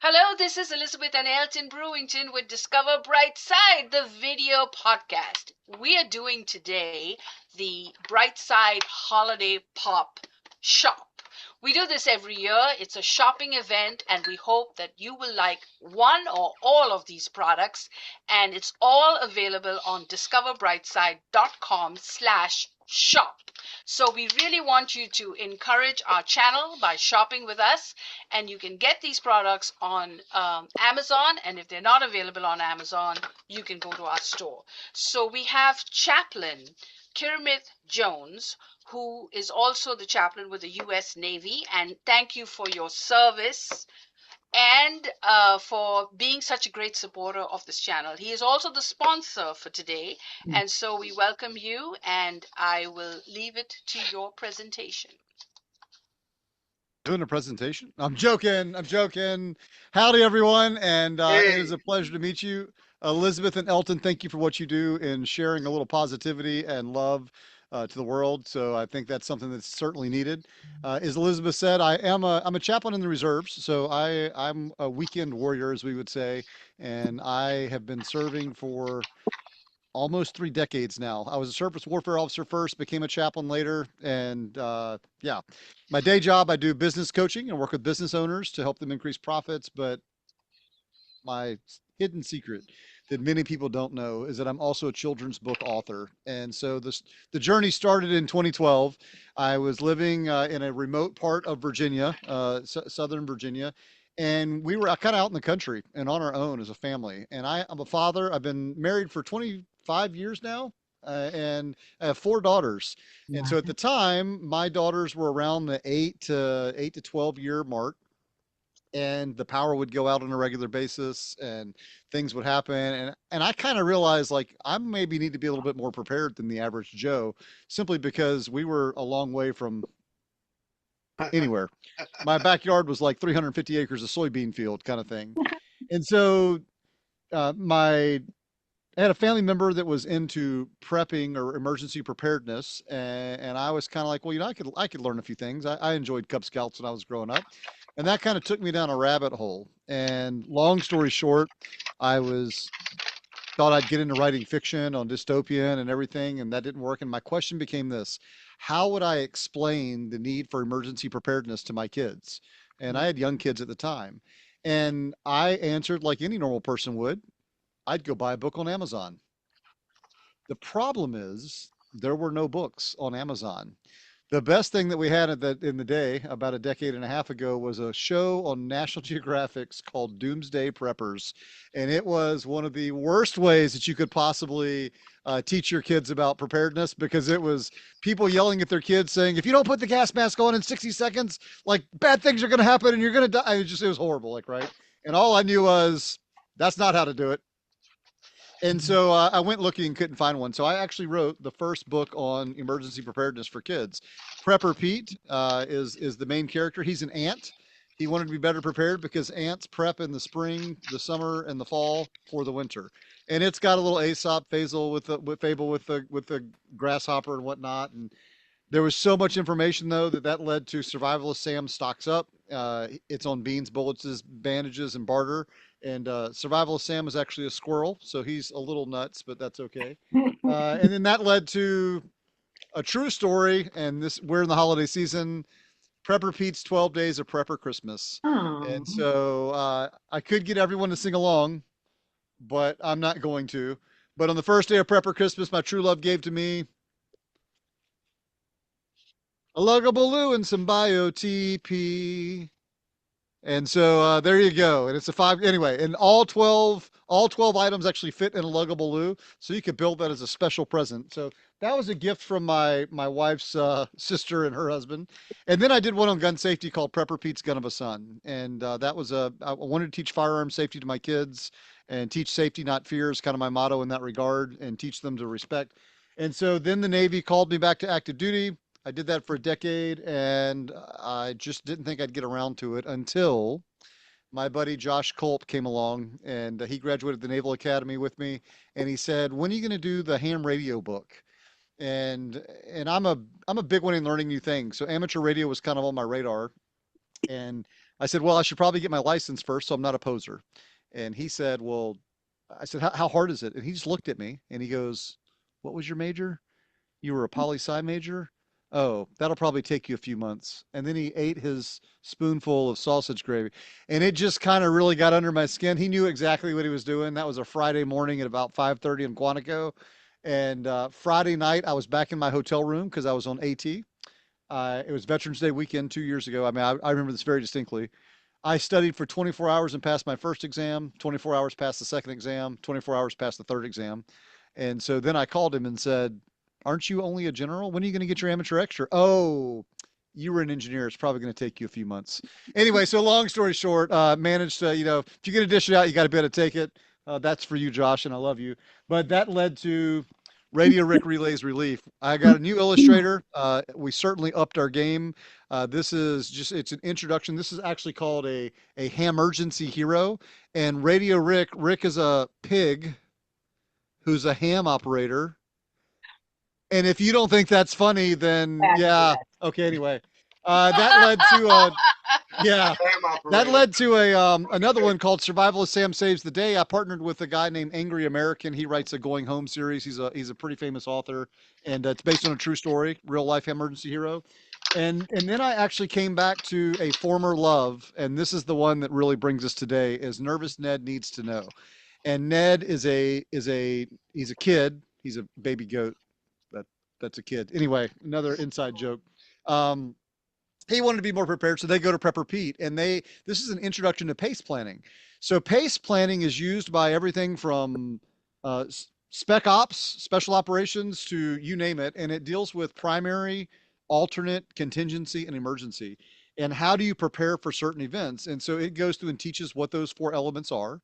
Hello, this is Elizabeth and Elton Brewington with Discover Brightside, the video podcast. We are doing today the Brightside Holiday Pop Shop. We do this every year. It's a shopping event, and we hope that you will like one or all of these products. And it's all available on discoverbrightside.com/shop. So we really want you to encourage our channel by shopping with us, and you can get these products on Amazon, and if they're not available on Amazon, you can go to our store. So we have Chaplain Kermit Jones, who is also the chaplain with the U.S. Navy, and thank you for your service and for being such a great supporter of this channel. He is also the sponsor for today, and so we welcome you, and I will leave it to your presentation. Doing a presentation? I'm joking. I'm joking. Howdy, everyone, and it is Hey, a pleasure to meet you, Elizabeth and Elton. Thank you for what you do in sharing a little positivity and love to the world. So I think that's something that's certainly needed. As Elizabeth said, I'm a chaplain in the reserves, so I'm a weekend warrior, as we would say, and I have been serving for almost 3 decades now. I was a surface warfare officer first, became a chaplain later, and yeah, my day job I do business coaching and work with business owners to help them increase profits. But my hidden secret that many people don't know is that I'm also a children's book author. And so the journey started in 2012. I was living in a remote part of Virginia, Southern Virginia, and we were kind of out in the country and on our own as a family. And I'm a father. I've been married for 25 years now. And I have 4 daughters, and so at the time, my daughters were around the 8 to 12 year mark, and the power would go out on a regular basis and things would happen, and I kind of realized like I maybe need to be a little bit more prepared than the average Joe, simply because we were a long way from anywhere. My backyard was like 350 acres of soybean field kind of thing. And so my I had a family member that was into prepping or emergency preparedness, and I was kind of like, well, I could learn a few things. I enjoyed Cub Scouts when I was growing up, and that kind of took me down a rabbit hole. And long story short, I was thought I'd get into writing fiction on dystopian and everything, and that didn't work. And my question became this: how would I explain the need for emergency preparedness to my kids? And I had young kids at the time, and I answered like any normal person would. I'd go buy a book on Amazon. The problem is there were no books on Amazon. The best thing that we had in the day about a decade and a half ago was a show on National Geographic's called Doomsday Preppers, and it was one of the worst ways that you could possibly teach your kids about preparedness, because it was people yelling at their kids saying, "If you don't put the gas mask on in 60 seconds, like bad things are going to happen and you're going to die." It was horrible, like right. And all I knew was that's not how to do it. And so I went looking and couldn't find one. So I actually wrote the first book on emergency preparedness for kids. Prepper Pete is the main character. He's an ant. He wanted to be better prepared because ants prep in the spring, the summer, and the fall for the winter. And it's got a little Aesop fable with fable with the grasshopper and whatnot. And there was so much information though that led to Survivalist Sam stocks up. It's on beans, bullets, bandages, and barter. And Survivalist Sam is actually a squirrel, so he's a little nuts, but that's okay. And then that led to a true story, and this we're in the holiday season. Prepper Pete's 12 Days of Prepper Christmas, oh, and so I could get everyone to sing along, but I'm not going to. But on the first day of Prepper Christmas, my true love gave to me a Luggabaloo and some Bio TP. And so there you go. And it's a five anyway. And all 12 items actually fit in a Luggabaloo, so you could build that as a special present. So that was a gift from my wife's sister and her husband. And then I did one on gun safety called Prepper Pete's Gun of a Son, and that was I wanted to teach firearm safety to my kids and teach safety not fear is kind of my motto in that regard, and teach them to respect. And so then the Navy called me back to active duty. I did that for a decade, and I just didn't think I'd get around to it until my buddy Josh Culp came along, and he graduated the Naval Academy with me, and he said, "When are you going to do the ham radio book?" And I'm a big one in learning new things. So amateur radio was kind of on my radar, And I said, well, I should probably get my license first, so I'm not a poser. And he said, well, I said, how hard is it? And he just looked at me and he goes, what was your major? You were a poli-sci major? Oh, that'll probably take you a few months. And then he ate his spoonful of sausage gravy. And it just kind of really got under my skin. He knew exactly what he was doing. That was a Friday morning at about 5:30 in Quantico. And Friday night, I was back in my hotel room because I was on AT. It was Veterans Day weekend 2 years ago. I mean, I remember this very distinctly. I studied for 24 hours and passed my first exam, 24 hours passed the second exam, 24 hours passed the third exam. And so then I called him and said, aren't you only a general? When are you going to get your amateur extra? Oh, you were an engineer. It's probably going to take you a few months. Anyway, so long story short, managed to, if you're going to dish it out, you got to be able to take it. That's for you, Josh, and I love you. But that led to Radio Rick Relays Relief. I got a new illustrator. We certainly upped our game. This is just, it's an introduction. This is actually called a Hamergency Hero. And Radio Rick is a pig who's a ham operator. And if you don't think that's funny, then yeah. Okay, anyway. That led to, yeah, Ham that operator. led to another one called Survival of Sam Saves the Day. I partnered with a guy named Angry American. He writes a Going Home series. He's a pretty famous author, and it's based on a true story, real life emergency hero. And then I actually came back to a former love, and this is the one that really brings us today. Is Nervous Ned Needs to Know, and Ned is a he's a kid. He's a baby goat. That that's a kid. Anyway, another inside joke. Um, he wanted to be more prepared, so they go to Prepper Pete, and this is an introduction to PACE planning. So PACE planning is used by everything from spec ops, special operations, to you name it, and it deals with primary, alternate, contingency, and emergency. And how do you prepare for certain events? And so it goes through and teaches what those four elements are,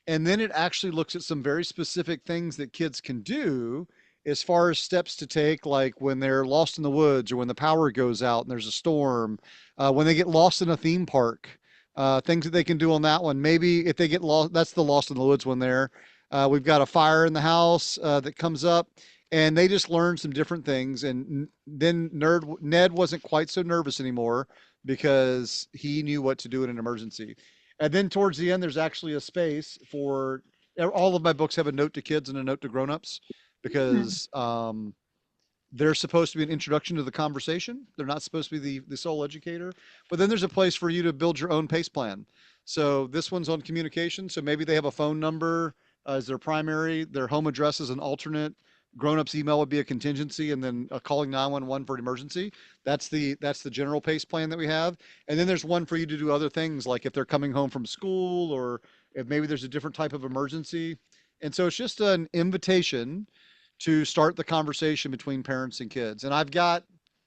and then it actually looks at some very specific things that kids can do as far as steps to take, like when they're lost in the woods or when the power goes out and there's a storm, when they get lost in a theme park, things that they can do on that one. Maybe if they get lost, that's the lost in the woods one there. We've got a fire in the house that comes up, and they just learn some different things. And then Ned wasn't quite so nervous anymore because he knew what to do in an emergency. And then towards the end, there's actually a space for all of my books have a note to kids and a note to grown-ups because they're supposed to be an introduction to the conversation. They're not supposed to be the sole educator. But then there's a place for you to build your own PACE plan. So this one's on communication. So maybe they have a phone number as their primary, their home address is an alternate. Grown-ups email would be a contingency, and then a calling 911 for an emergency. That's the general PACE plan that we have. And then there's one for you to do other things, like if they're coming home from school or if maybe there's a different type of emergency. And so it's just an invitation to start the conversation between parents and kids. And I've got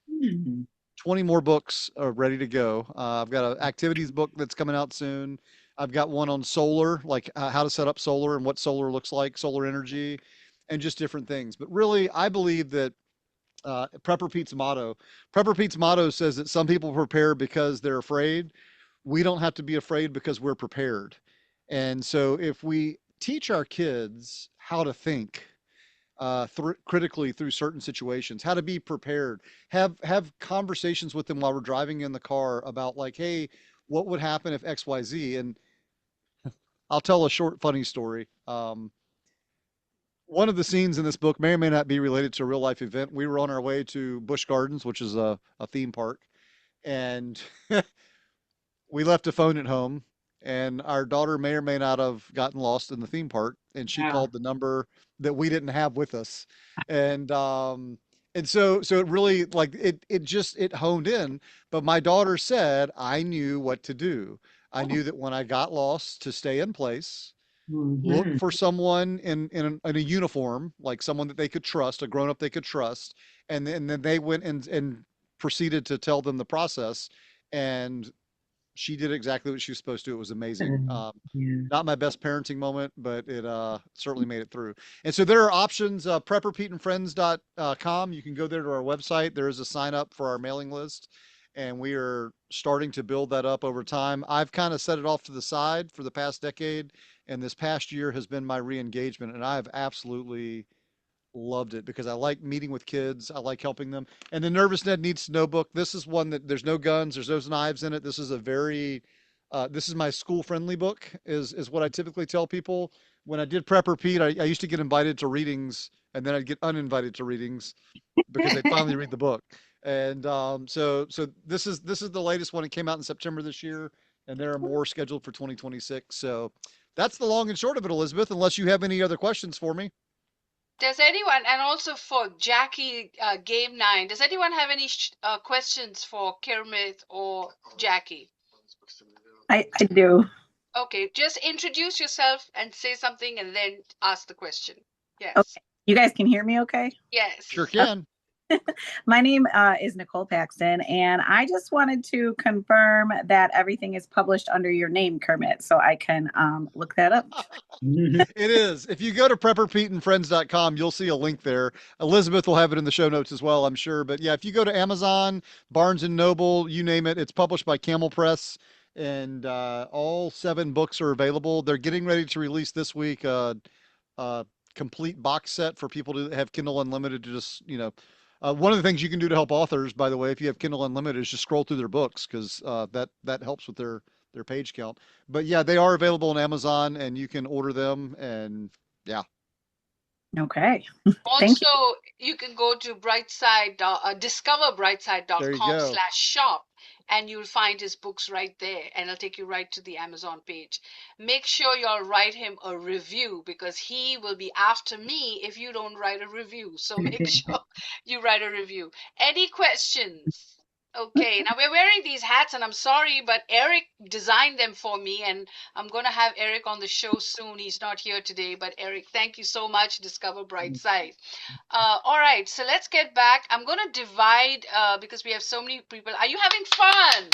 Hmm. 20 more books ready to go. I've got an activities book that's coming out soon. I've got one on solar, like how to set up solar and what solar looks like, solar energy, and just different things. But really, I believe that Prepper Pete's motto says that some people prepare because they're afraid. We don't have to be afraid because we're prepared. And so if we teach our kids how to think critically through certain situations, how to be prepared, have conversations with them while we're driving in the car about like, hey, what would happen if X, Y, Z? And I'll tell a short, funny story. One of the scenes in this book may or may not be related to a real life event. We were on our way to Busch Gardens, which is a theme park, and we left a phone at home, and our daughter may or may not have gotten lost in the theme park, and she Yeah. called the number that we didn't have with us, and so it really like it honed in. But my daughter said I knew what to do. I knew that when I got lost to stay in place, look Hmm. for someone in a uniform, like someone that they could trust, a grown up they could trust, and then they went and proceeded to tell them the process, and she did exactly what she was supposed to. It was amazing. Yeah. Not my best parenting moment, but it certainly made it through. And so there are options. PrepperPeteandFriends.com. You can go there to our website. There is a sign up for our mailing list, and we are starting to build that up over time. I've kind of set it off to the side for the past decade, and this past year has been my re-engagement, and I have absolutely loved it because I like meeting with kids. I like helping them. And the Nervous Ned Needs to Know book. This is one that there's no guns, there's no knives in it. This is a very, this is my school friendly book. Is what I typically tell people. When I did Prepper Pete, I used to get invited to readings, and then I'd get uninvited to readings because they'd finally read the book. And so this is the latest one. It came out in September this year, and there are more scheduled for 2026. So that's the long and short of it, Elizabeth. Unless you have any other questions for me. Does anyone, and also for Jackie, Game 9, does anyone have any questions for Kermit or Jackie? I do. Okay, just introduce yourself and say something and then ask the question. Yes. Okay. You guys can hear me okay? Yes. Sure can. My name is Nicole Paxton, and I just wanted to confirm that everything is published under your name, Kermit, so I can look that up. It is. If you go to prepperpeteandfriends.com, you'll see a link there. Elizabeth will have it in the show notes as well, I'm sure. But yeah, if you go to Amazon, Barnes and Noble, you name it, it's published by Camel Press, and all 7 books are available. They're getting ready to release this week a complete box set for people to have Kindle Unlimited to just, one of the things you can do to help authors, by the way, if you have Kindle Unlimited, is just scroll through their books because that helps with their page count. But yeah, they are available on Amazon, and you can order them. And yeah. Okay. Also, you can go to Brightside, discoverbrightside.com/shop, and you'll find his books right there, and it'll take you right to the Amazon page. Make sure y'all write him a review because he will be after me if you don't write a review. So make sure you write a review. Any questions? Okay, now we're wearing these hats, and I'm sorry, but Eric designed them for me, and I'm going to have Eric on the show soon. He's not here today, but Eric, thank you so much. Discover Brightside. All right, so let's get back. I'm going to divide because we have so many people. Are you having fun?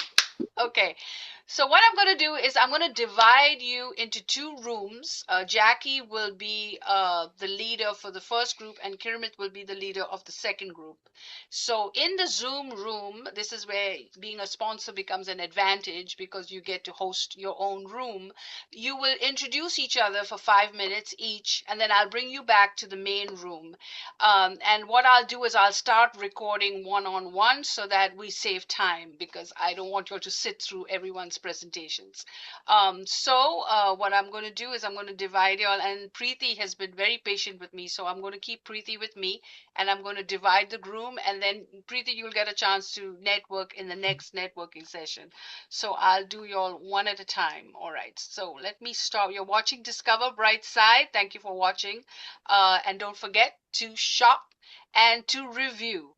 Okay. So what I'm going to do is I'm going to divide you into 2 rooms. Jackie will be the leader for the first group, and Kermit will be the leader of the second group. So in the Zoom room, this is where being a sponsor becomes an advantage because you get to host your own room. You will introduce each other for 5 minutes each, and then I'll bring you back to the main room. And what I'll do is I'll start recording one-on-one so that we save time because I don't want you all to sit through everyone's presentations. So what I'm going to do is I'm going to divide y'all, and Preeti has been very patient with me, so I'm going to keep Preeti with me, and I'm going to divide the room, and then Preeti, you'll get a chance to network in the next networking session. So I'll do y'all one at a time. All right, so let me start. You're watching Discover Brightside. Thank you for watching, and don't forget to shop and to review.